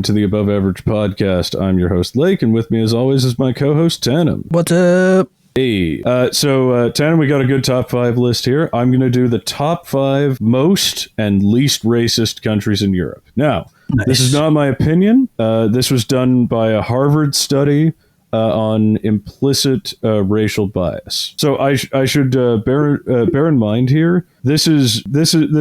to the Above Average Podcast. I'm your host, Lake, and with me, as always, is my co-host, Tanim. What's up? Hey, Tanim, we got a good top 5 list here. I'm going to do the top 5 most and least racist countries in Europe. Now, This is not my opinion. This was done by a Harvard study on implicit racial bias. So I should bear in mind here. This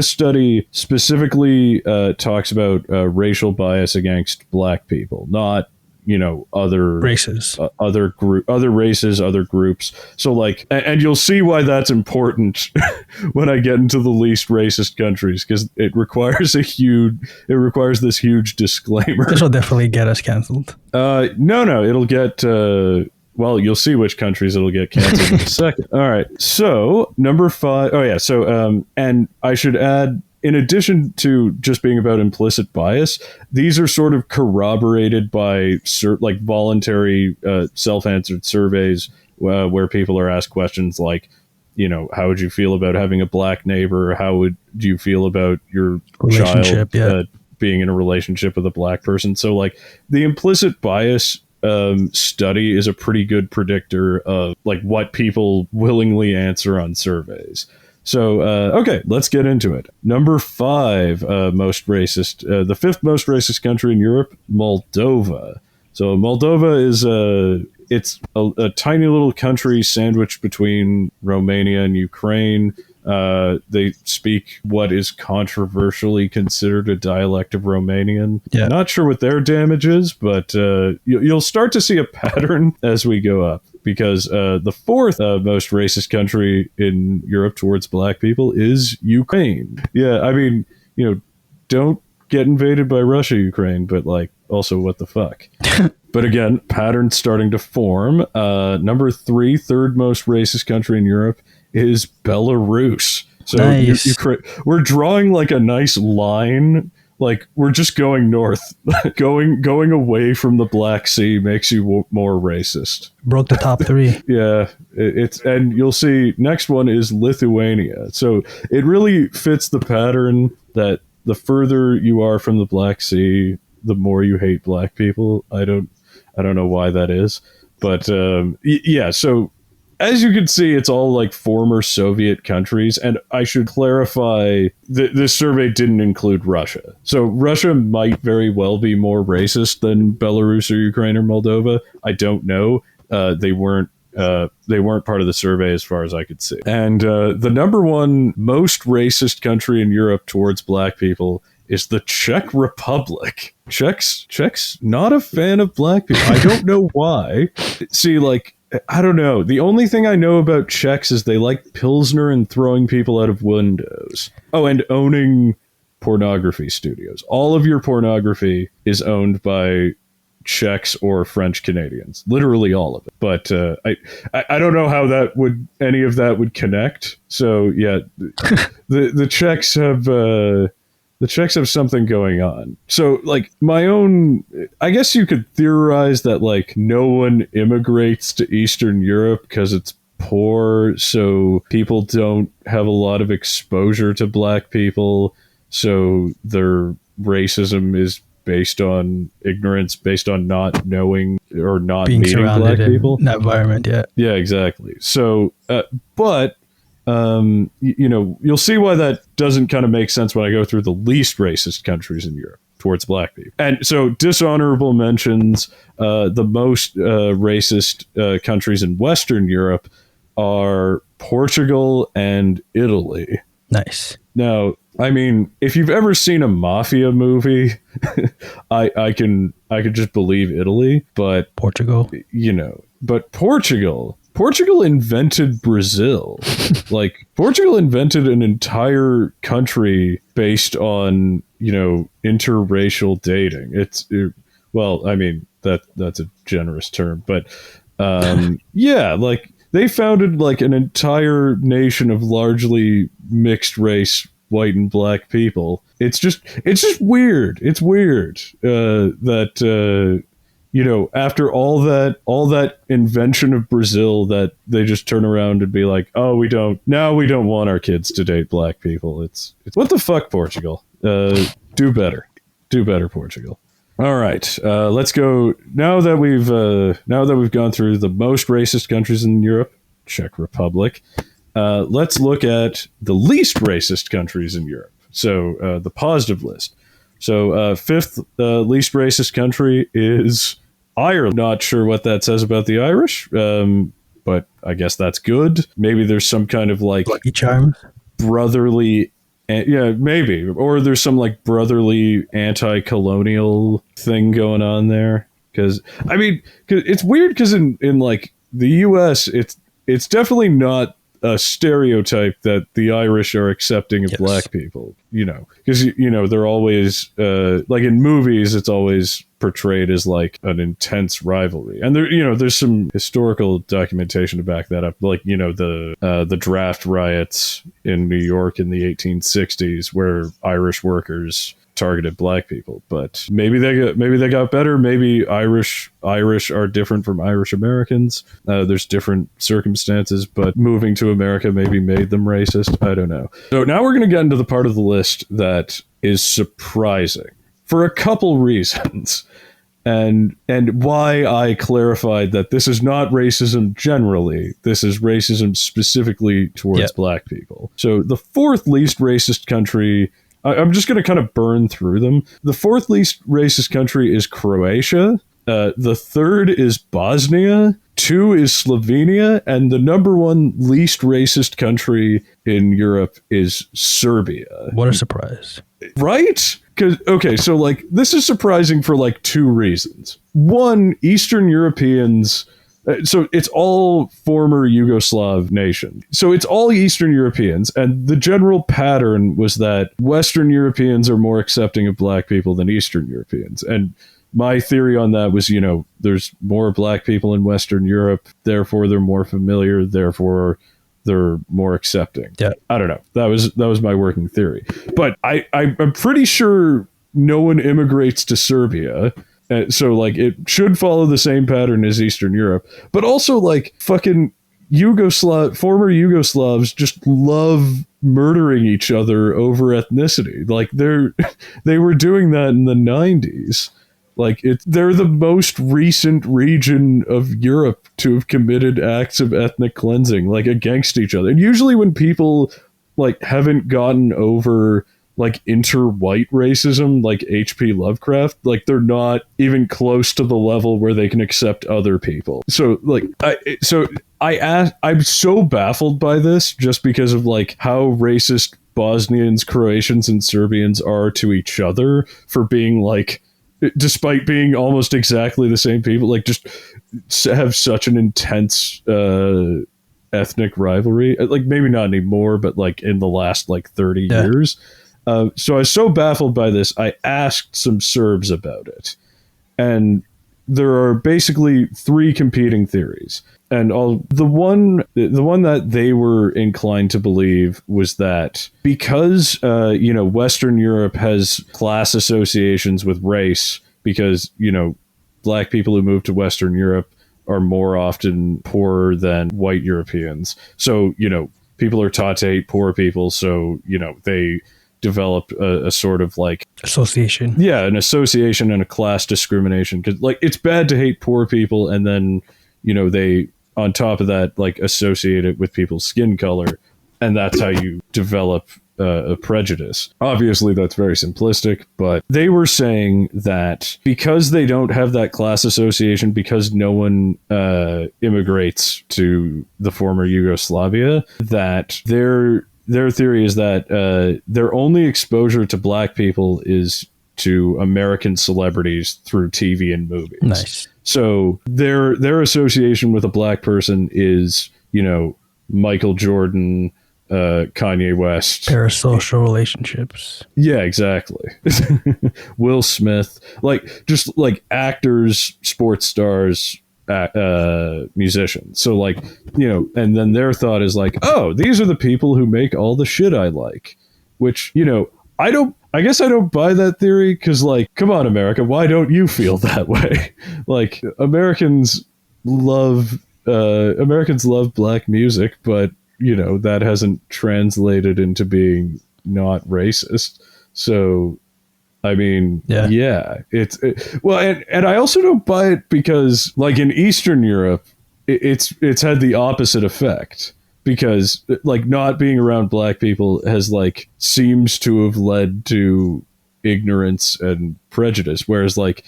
study specifically talks about racial bias against black people, not other races, other races, other groups. So like, and you'll see why that's important when I get into the least racist countries, because it requires this huge disclaimer. This will definitely get us canceled. No, it'll get. Well, you'll see which countries it'll get canceled in a second. All right. So number 5. Oh yeah. So and I should add, in addition to just being about implicit bias, these are sort of corroborated by voluntary self-answered surveys where people are asked questions like, how would you feel about having a black neighbor? How would you feel about your child being in a relationship with a black person? So like the implicit bias study is a pretty good predictor of like what people willingly answer on surveys. So, okay, let's get into it. Number 5, most racist, the 5th most racist country in Europe, Moldova. So Moldova is it's a tiny little country sandwiched between Romania and Ukraine. They speak what is controversially considered a dialect of Romanian. Yeah. Not sure what their damage is, but you'll start to see a pattern as we go up. Because the 4th most racist country in Europe towards black people is Ukraine. Yeah, I mean, don't get invaded by Russia, Ukraine, but like, also what the fuck? But again, patterns starting to form. Number 3, third most racist country in Europe is Belarus. So nice. We're drawing like a nice line. Like, we're just going north. going away from the Black Sea makes you more racist. Broke the top 3. Yeah, and you'll see next one is Lithuania. So it really fits the pattern that the further you are from the Black Sea, the more you hate black people. I don't know why that is, but yeah. So as you can see, it's all like former Soviet countries. And I should clarify that this survey didn't include Russia. So Russia might very well be more racist than Belarus or Ukraine or Moldova. I don't know. They weren't part of the survey as far as I could see. And the number 1 most racist country in Europe towards black people is the Czech Republic. Czechs not a fan of black people. I don't know why. See, like, I don't know. The only thing I know about Czechs is they like Pilsner and throwing people out of windows. Oh, and owning pornography studios. All of your pornography is owned by Czechs or French Canadians. Literally all of it. But I don't know how any of that would connect. So yeah, the Czechs have something going on. So like I guess you could theorize that like no one immigrates to Eastern Europe because it's poor, so people don't have a lot of exposure to black people, so their racism is based on ignorance, based on not knowing or not being meeting black people in that environment. Yeah, exactly. So but you'll see why that doesn't kind of make sense when I go through the least racist countries in Europe towards black people. And so dishonorable mentions, the most racist countries in Western Europe are Portugal and Italy. Nice. Now, I mean, if you've ever seen a mafia movie, I can just believe Italy, but Portugal, but Portugal invented Brazil. Like, Portugal invented an entire country based on, interracial dating. Well, I mean, that's a generous term, but yeah, like they founded like an entire nation of largely mixed race white and black people. It's just weird. It's weird that after all that invention of Brazil, that they just turn around and be like, oh, we don't want our kids to date black people. It's what the fuck, Portugal? Do better, Portugal. All right, let's go now that we've gone through the most racist countries in Europe, Czech Republic. Let's look at the least racist countries in Europe. So the positive list. So fifth least racist country is Ireland. Not sure what that says about the Irish, but I guess that's good. Maybe there's some kind of like Lucky Charms. brotherly, yeah, maybe, or there's some like brotherly anti-colonial thing going on there. Because I mean, 'cause it's weird because in like the U.S., it's definitely not a stereotype that the Irish are accepting of Yes. black people, because they're always like in movies, it's always portrayed as like an intense rivalry, and there's some historical documentation to back that up, like the draft riots in New York in the 1860s where Irish workers targeted black people. But maybe they got better. Maybe Irish are different from Irish Americans. There's different circumstances, but moving to America maybe made them racist. I don't know. So now we're going to get into the part of the list that is surprising for a couple reasons. And why I clarified that this is not racism generally. This is racism specifically towards black people. So the fourth least racist country, I'm just going to kind of burn through them. The fourth least racist country is Croatia. The third is Bosnia. 2 is Slovenia. And the number one least racist country in Europe is Serbia. What a surprise. Right? Okay, so like this is surprising for like 2 reasons. One, Eastern Europeans. So it's all former Yugoslav nation. So it's all Eastern Europeans. And the general pattern was that Western Europeans are more accepting of black people than Eastern Europeans. And my theory on that was, there's more black people in Western Europe, therefore they're more familiar, therefore they're more accepting. Yeah. I don't know. That was my working theory. But I'm pretty sure no one immigrates to Serbia. So like it should follow the same pattern as Eastern Europe, but also like fucking former Yugoslavs just love murdering each other over ethnicity. Like they were doing that in the 90s. Like they're the most recent region of Europe to have committed acts of ethnic cleansing, like against each other. And usually when people like haven't gotten over like inter-white racism, like H.P. Lovecraft, like they're not even close to the level where they can accept other people. So like, I'm so baffled by this just because of like how racist Bosnians, Croatians, and Serbians are to each other for being like, despite being almost exactly the same people, like just have such an intense ethnic rivalry. Like maybe not anymore, but like in the last like 30 years. So I was so baffled by this, I asked some Serbs about it. And there are basically 3 competing theories. And the one that they were inclined to believe was that because Western Europe has class associations with race, because black people who move to Western Europe are more often poorer than white Europeans. So people are taught to hate poor people. So they develop a sort of like association. Yeah, an association and a class discrimination, because like it's bad to hate poor people, and then they on top of that like associate it with people's skin color, and that's how you develop a prejudice. Obviously that's very simplistic, but they were saying that because they don't have that class association, because no one immigrates to the former Yugoslavia, that their theory is that their only exposure to black people is to American celebrities through TV and movies. Nice. So their association with a black person is, Michael Jordan, Kanye West. Parasocial relationships. Yeah, exactly. Will Smith, like just like actors, sports stars, musicians. So like, and then their thought is like, oh, these are the people who make all the shit I like, which, I guess I don't buy that theory, because like, come on, America, why don't you feel that way? Like Americans love black music, but that hasn't translated into being not racist. So I mean, Yeah. well, and I also don't buy it because, like in Eastern Europe, it's had the opposite effect because, like, not being around black people has like seems to have led to ignorance and prejudice, whereas like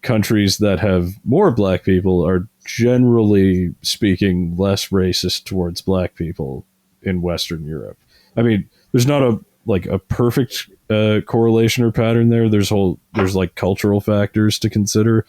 countries that have more black people are generally speaking less racist towards black people in Western Europe. I mean, there's not a perfect correlation or pattern there. There's like cultural factors to consider.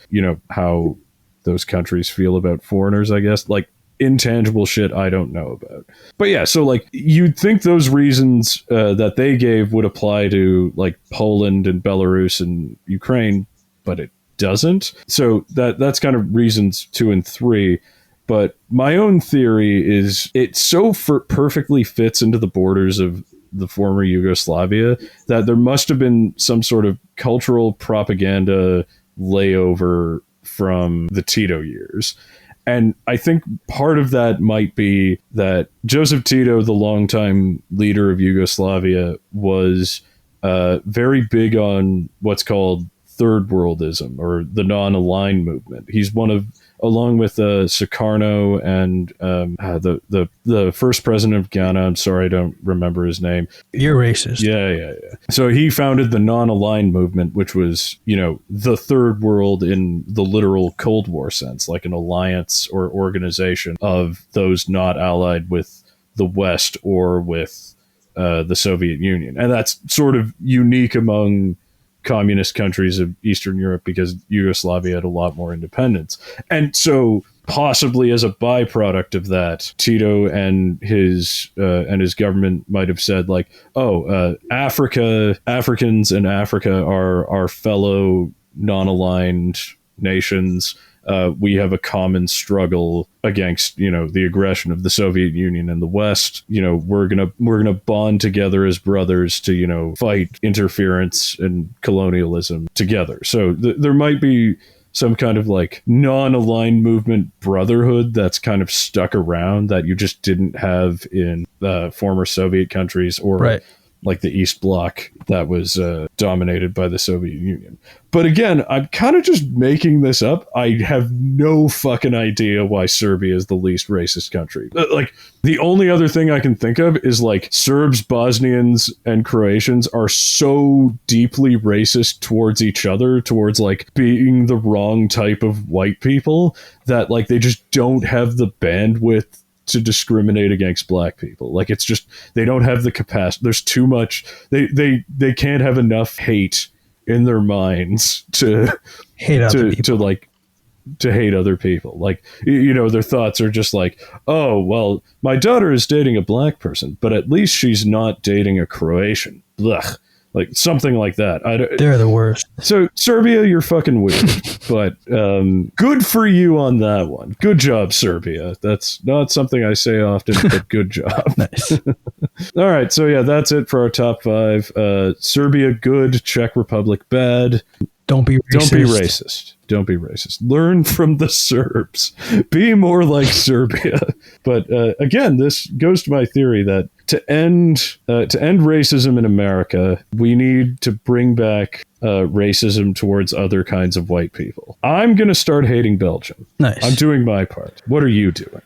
How those countries feel about foreigners, I guess. Like intangible shit I don't know about. But yeah, so like you'd think those reasons that they gave would apply to like Poland and Belarus and Ukraine, but it doesn't. So that's kind of reasons 2 and 3. But my own theory is it so perfectly fits into the borders of the former Yugoslavia that there must have been some sort of cultural propaganda layover from the Tito years. And I think part of that might be that Joseph Tito, the longtime leader of Yugoslavia, was very big on what's called third worldism or the non-aligned movement. He's one of, along with Sukarno and the first president of Ghana. I'm sorry, I don't remember his name. You're racist. Yeah. So he founded the non-aligned movement, which was, the third world in the literal Cold War sense, like an alliance or organization of those not allied with the West or with the Soviet Union. And that's sort of unique among communist countries of Eastern Europe because Yugoslavia had a lot more independence. And so possibly as a byproduct of that, Tito and his government might have said like, Africans and Africa are our fellow non-aligned nations. We have a common struggle against, the aggression of the Soviet Union and the West. We're gonna bond together as brothers to, fight interference and colonialism together. So there might be some kind of like non-aligned movement brotherhood that's kind of stuck around that you just didn't have in former Soviet countries or right. like the East Bloc that was dominated by the Soviet Union. But again, I'm kind of just making this up. I have no fucking idea why Serbia is the least racist country. Like, the only other thing I can think of is like Serbs, Bosnians, and Croatians are so deeply racist towards each other, towards like being the wrong type of white people, that like they just don't have the bandwidth to discriminate against black people. Like, it's just, they don't have the capacity. There's too much. They can't have enough hate in their minds to hate other people. To hate other people. Like, their thoughts are just like, oh, well, my daughter is dating a black person, but at least she's not dating a Croatian. Blech. Like something like that. They're the worst. So Serbia, you're fucking weird, but good for you on that one. Good job, Serbia. That's not something I say often, but good job. Nice. All right, so yeah, that's it for our top 5. Serbia, good. Czech Republic, bad. Don't be racist. Don't be racist. Learn from the Serbs. Be more like Serbia. But again, this goes to my theory that to end racism in America, we need to bring back racism towards other kinds of white people. I'm going to start hating Belgium. Nice. I'm doing my part. What are you doing?